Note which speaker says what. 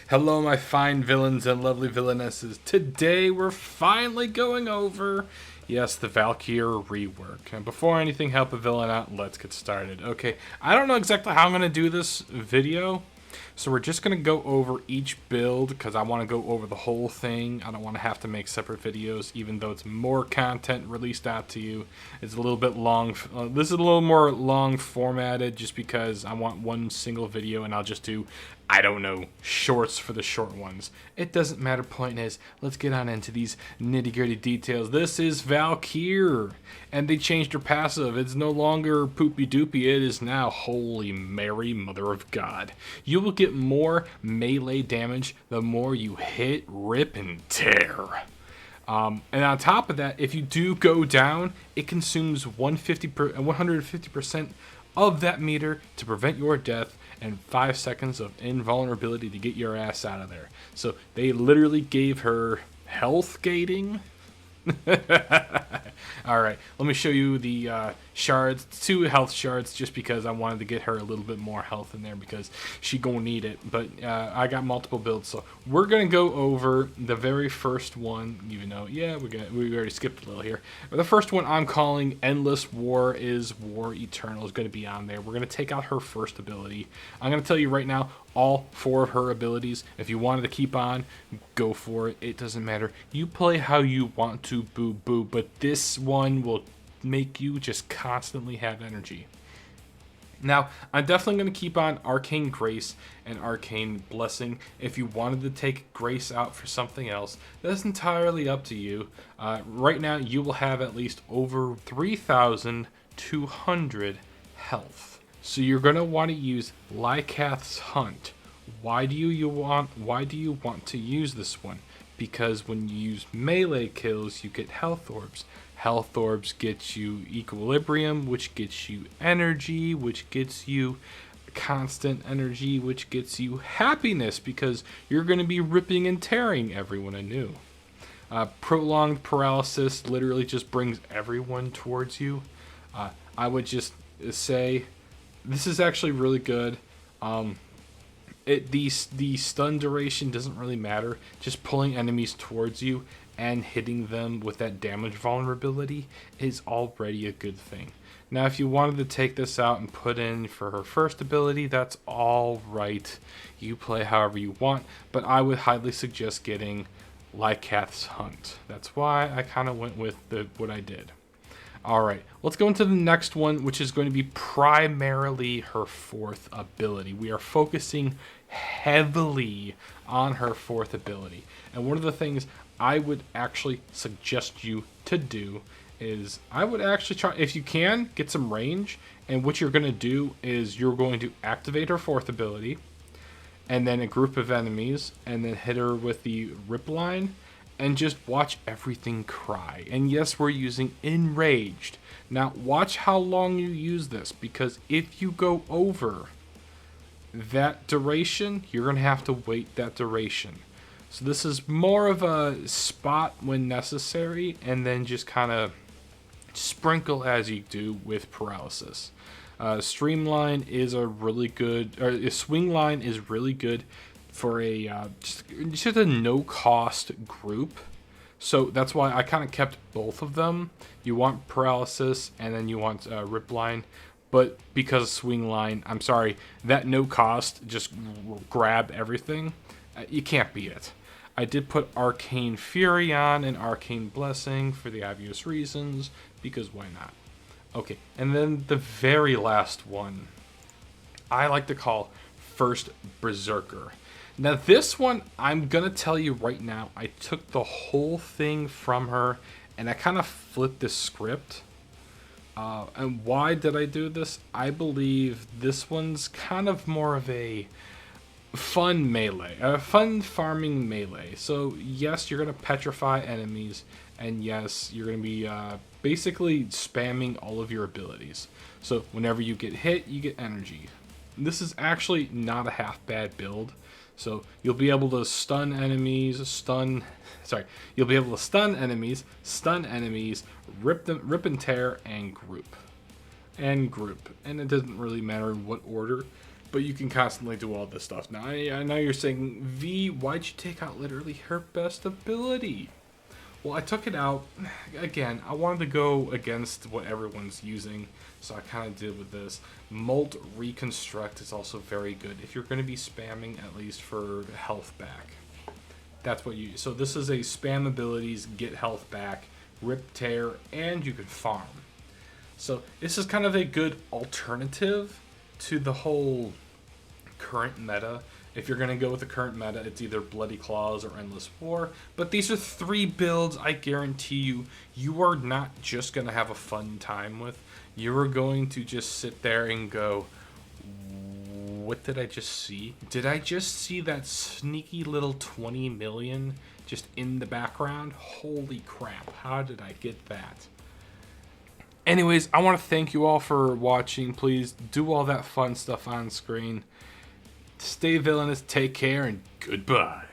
Speaker 1: Hello, my fine villains and lovely villainesses. Today we're finally going over, yes, the Val-kitty rework. And before anything help a villain out, let's get started. Okay, I don't know exactly how I'm going to do this video, so we're just going to go over each build because I want to go over the whole thing. I don't want to have to make separate videos, even though it's more content released out to you. It's a little bit long. This is a little more long formatted just because I want one single video and I'll just do, I don't know, shorts for the short ones. It doesn't matter. Point is, let's get on into these nitty-gritty details. This is Val-kitty, and they changed her passive. It's no longer poopy-doopy. It is now Holy Mary, Mother of God. You will get more melee damage the more you hit, rip, and tear. And on top of that, if you do go down, it consumes 150% of that meter to prevent your death and 5 seconds of invulnerability to get your ass out of there. So they literally gave her health gating. Alright, let me show you the shards, 2 health shards, just because I wanted to get her a little bit more health in there because she gonna need it. But I got multiple builds, so we're gonna go over the very first one, even though, yeah, we already skipped a little here. But the first one I'm calling Endless War is War Eternal is gonna be on there. We're gonna take out her first ability. I'm gonna tell you right now, all 4 of her abilities, if you wanted to keep on, go for it. It doesn't matter. You play how you want to, boo-boo, but this one will make you just constantly have energy. Now, I'm definitely going to keep on Arcane Grace and Arcane Blessing. If you wanted to take Grace out for something else, that's entirely up to you. Right now, you will have at least over 3,200 health. So you're going to want to use Lycath's Hunt. Why do you want to use this one? Because when you use melee kills, you get health orbs. Health orbs get you equilibrium, which gets you energy, which gets you constant energy, which gets you happiness because you're going to be ripping and tearing everyone anew. Prolonged paralysis literally just brings everyone towards you. I would just say this is actually really good. The stun duration doesn't really matter. Just pulling enemies towards you and hitting them with that damage vulnerability is already a good thing. Now, if you wanted to take this out and put in for her first ability, that's all right. You play however you want, but I would highly suggest getting Lycath's Hunt. That's why I kind of went with what I did. Alright, let's go into the next one, which is going to be primarily her 4th ability. We are focusing heavily on her 4th ability. And one of the things I would actually suggest you to do is I would actually try, if you can, get some range. And what you're going to do is you're going to activate her 4th ability and then a group of enemies and then hit her with the rip line. And just watch everything cry. And yes, we're using Enraged. Now, watch how long you use this, because if you go over that duration, you're going to have to wait that duration. So this is more of a spot when necessary, and then just kind of sprinkle as you do with paralysis. Streamline is a really good, or Swing Line is really good for a just a no-cost group. So that's why I kind of kept both of them. You want paralysis and then you want rip line, but because Swing Line, I'm sorry, that no cost just grab everything. You can't beat it. I did put Arcane Fury on and Arcane Blessing for the obvious reasons, because why not? Okay, and then the very last one I like to call First Berserker. Now this one, I'm going to tell you right now, I took the whole thing from her and I kind of flipped the script. And why did I do this? I believe this one's kind of more of a fun melee, fun farming melee. So yes, you're going to petrify enemies, and yes, you're going to be basically spamming all of your abilities. So whenever you get hit, you get energy. This is actually not a half bad build. So you'll be able to stun enemies, you'll be able to stun enemies, rip and tear, and group. and group. And it doesn't really matter in what order, but you can constantly do all this stuff. Now, I know you're saying, V, why'd you take out literally her best ability? Well, I took it out. Again, I wanted to go against what everyone's using, so I kind of did with this. Molt Reconstruct is also very good if you're going to be spamming, at least for health back. That's what you use. So this is a spam abilities, get health back, rip tear, and you can farm. So this is kind of a good alternative to the whole current meta. If you're going to go with the current meta, it's either Bloody Claws or Endless War. But these are 3 builds I guarantee you are not just going to have a fun time with. You are going to just sit there and go, what did I just see? Did I just see that sneaky little 20 million just in the background? Holy crap, how did I get that? Anyways, I want to thank you all for watching. Please do all that fun stuff on screen. Stay villainous, take care, and goodbye.